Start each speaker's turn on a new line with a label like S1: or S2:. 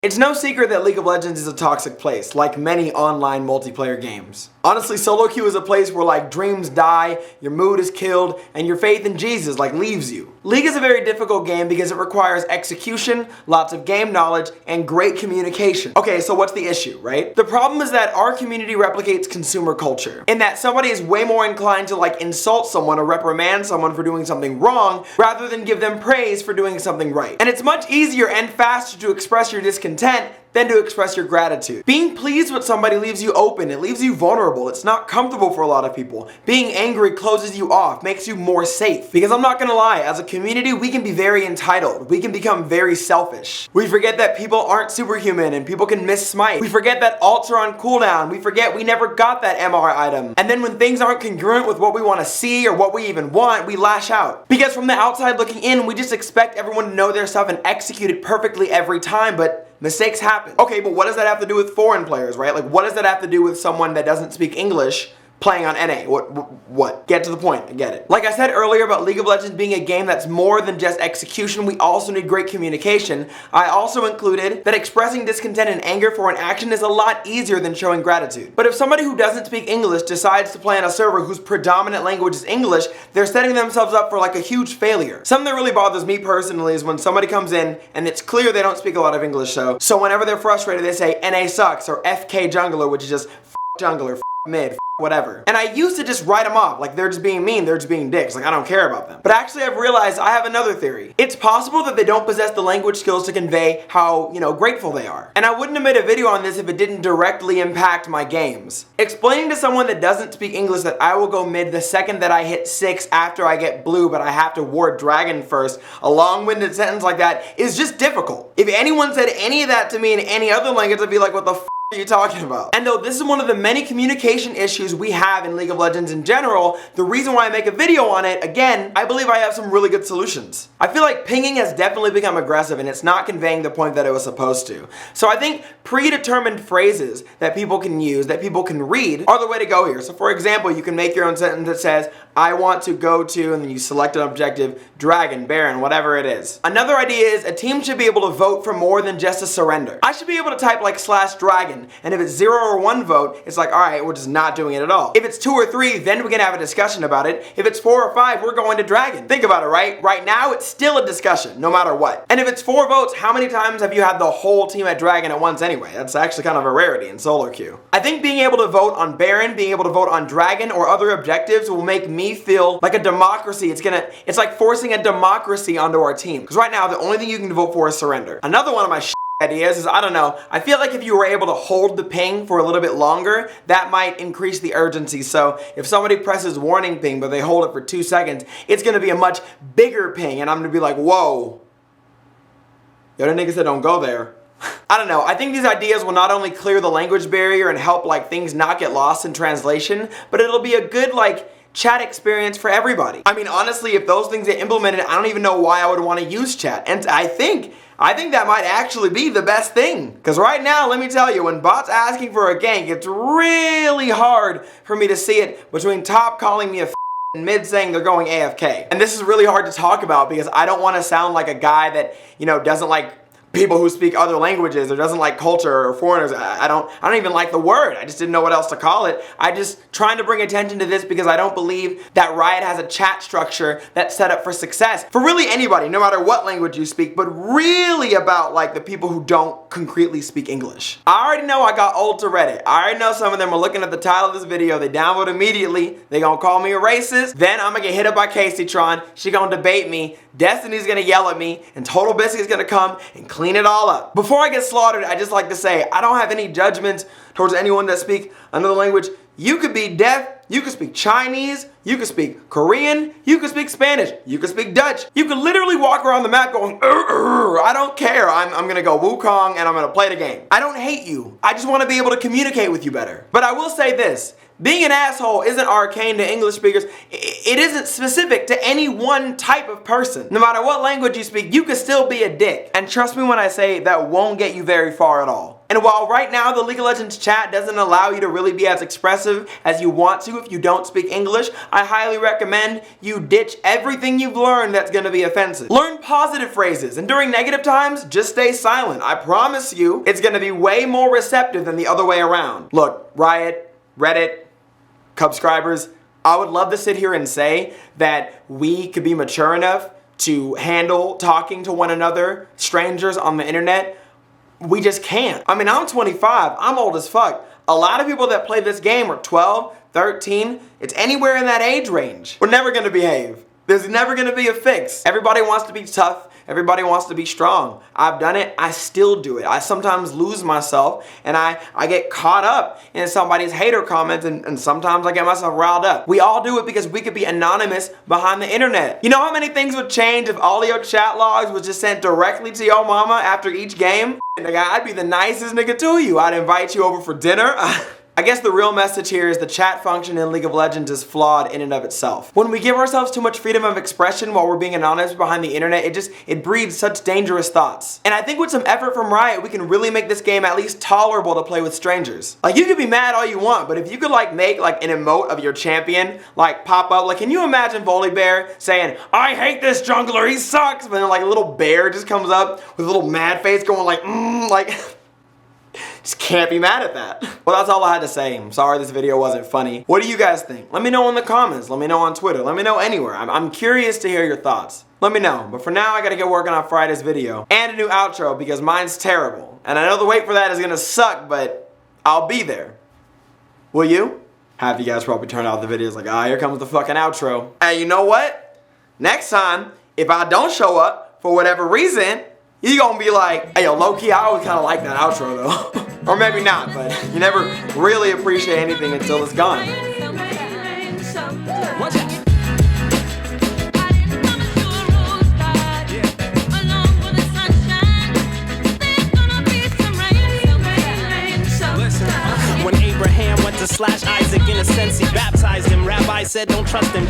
S1: It's no secret that League of Legends is a toxic place, like many online multiplayer games. Honestly, solo queue is a place where like dreams die, your mood is killed, and your faith in Jesus like leaves you. League is a very difficult game because it requires execution, lots of game knowledge, and great communication. Okay, so what's the issue, right? The problem is that our community replicates consumer culture, in that somebody is way more inclined to like insult someone or reprimand someone for doing something wrong, rather than give them praise for doing something right. And it's much easier and faster to express your discontent than to express your gratitude. Being pleased with somebody leaves you open, it leaves you vulnerable, it's not comfortable for a lot of people. Being angry closes you off, makes you more safe. Because I'm not gonna lie, as a community, we can be very entitled. We can become very selfish. We forget that people aren't superhuman and people can miss smite. We forget that ults are on cooldown. We forget we never got that MR item. And then when things aren't congruent with what we wanna see or what we even want, we lash out. Because from the outside looking in, we just expect everyone to know their stuff and execute it perfectly every time, but mistakes happen. Okay, but what does that have to do with foreign players, right? Like, what does that have to do with someone that doesn't speak English playing on NA? What? Get to the point, I get it. Like I said earlier about League of Legends being a game that's more than just execution, we also need great communication. I also included that expressing discontent and anger for an action is a lot easier than showing gratitude. But if somebody who doesn't speak English decides to play on a server whose predominant language is English, they're setting themselves up for like a huge failure. Something that really bothers me personally is when somebody comes in and it's clear they don't speak a lot of English, so whenever they're frustrated they say NA sucks or FK jungler, which is just jungler, mid, whatever. And I used to just write them off, like they're just being mean, they're just being dicks, like I don't care about them. But actually I've realized I have another theory. It's possible that they don't possess the language skills to convey how, grateful they are. And I wouldn't have made a video on this if it didn't directly impact my games. Explaining to someone that doesn't speak English that I will go mid the second that I hit 6 after I get blue, but I have to ward dragon first, a long-winded sentence like that is just difficult. If anyone said any of that to me in any other language, I'd be like, what the f are you talking about? And though this is one of the many communication issues we have in League of Legends in general, the reason why I make a video on it, again, I believe I have some really good solutions. I feel like pinging has definitely become aggressive and it's not conveying the point that it was supposed to. So I think predetermined phrases that people can use, that people can read, are the way to go here. So for example, you can make your own sentence that says, I want to go to, and then you select an objective, dragon, baron, whatever it is. Another idea is a team should be able to vote for more than just a surrender. I should be able to type like /dragon, and if it's 0 or 1 vote, it's like, alright, we're just not doing it at all. If it's 2 or 3, then we can have a discussion about it. If it's 4 or 5, we're going to dragon. Think about it, right? Right now, it's still a discussion, no matter what. And if it's 4 votes, how many times have you had the whole team at dragon at once anyway? That's actually kind of a rarity in solo queue. I think being able to vote on baron, being able to vote on dragon, or other objectives will make me feel like a democracy. It's like forcing a democracy onto our team. Because right now, the only thing you can vote for is surrender. Another one of my ideas is, I don't know, I feel like if you were able to hold the ping for a little bit longer, that might increase the urgency. So if somebody presses warning ping, but they hold it for 2 seconds, it's gonna be a much bigger ping, and I'm gonna be like, whoa. Yo, that nigga said don't go there. I don't know, I think these ideas will not only clear the language barrier and help like things not get lost in translation, but it'll be a good like chat experience for everybody. I mean, honestly, if those things get implemented, I don't even know why I would want to use chat. And I think that might actually be the best thing. Because right now, let me tell you, when bots asking for a gank, it's really hard for me to see it between top calling me a and mid saying they're going AFK. And this is really hard to talk about because I don't want to sound like a guy that, doesn't like people who speak other languages or doesn't like culture or foreigners. I don't even like the word. I just didn't know what else to call it. I just trying to bring attention to this because I don't believe that Riot has a chat structure that's set up for success for really anybody, no matter what language you speak, but really about like the people who don't concretely speak English. I already know I got old to Reddit. I already know some of them are looking at the title of this video. They downvote immediately. They gonna call me a racist. Then I'm gonna get hit up by Casey Tron. She gonna debate me. Destiny's gonna yell at me, and Total Biscuit's gonna come and clean it all up. Before I get slaughtered, I just like to say, I don't have any judgments towards anyone that speaks another language. You could be deaf, you could speak Chinese, you could speak Korean, you could speak Spanish, you could speak Dutch. You could literally walk around the map going, I don't care. I'm gonna go Wukong and I'm gonna play the game. I don't hate you. I just wanna be able to communicate with you better. But I will say this, being an asshole isn't arcane to English speakers. It isn't specific to any one type of person. No matter what language you speak, you can still be a dick. And trust me when I say that won't get you very far at all. And while right now the League of Legends chat doesn't allow you to really be as expressive as you want to if you don't speak English, I highly recommend you ditch everything you've learned that's gonna be offensive. Learn positive phrases, and during negative times, just stay silent. I promise you, it's gonna be way more receptive than the other way around. Look, Riot, Reddit, Cubscribers, I would love to sit here and say that we could be mature enough to handle talking to one another, strangers on the internet. We just can't. I mean, I'm 25, I'm old as fuck. A lot of people that play this game are 12, 13, it's anywhere in that age range. We're never gonna behave. There's never gonna be a fix. Everybody wants to be tough, everybody wants to be strong. I've done it, I still do it. I sometimes lose myself and I get caught up in somebody's hater comments and sometimes I get myself riled up. We all do it because we could be anonymous behind the internet. You know how many things would change if all of your chat logs was just sent directly to your mama after each game? Nigga, I'd be the nicest nigga to you. I'd invite you over for dinner. I guess the real message here is the chat function in League of Legends is flawed in and of itself. When we give ourselves too much freedom of expression while we're being anonymous behind the internet, it breeds such dangerous thoughts. And I think with some effort from Riot, we can really make this game at least tolerable to play with strangers. Like, you can be mad all you want, but if you could like make like an emote of your champion like pop up, like can you imagine Volibear saying, "I hate this jungler, he sucks," but then like a little bear just comes up with a little mad face going like just can't be mad at that. Well, that's all I had to say. I'm sorry this video wasn't funny. What do you guys think? Let me know in the comments. Let me know on Twitter. Let me know anywhere. I'm curious to hear your thoughts. Let me know. But for now, I gotta get working on Friday's video and a new outro because mine's terrible. And I know the wait for that is gonna suck, but I'll be there. Will you? Half you guys probably turn out the videos like, here comes the fucking outro. And you know what? Next time, if I don't show up for whatever reason, you gonna be like, hey yo, low-key, I always kinda like that outro though. Or maybe not, but you never really appreciate anything until it's gone.
S2: When Abraham went to slash Isaac, in a sense he baptized him. Rabbi said don't trust him.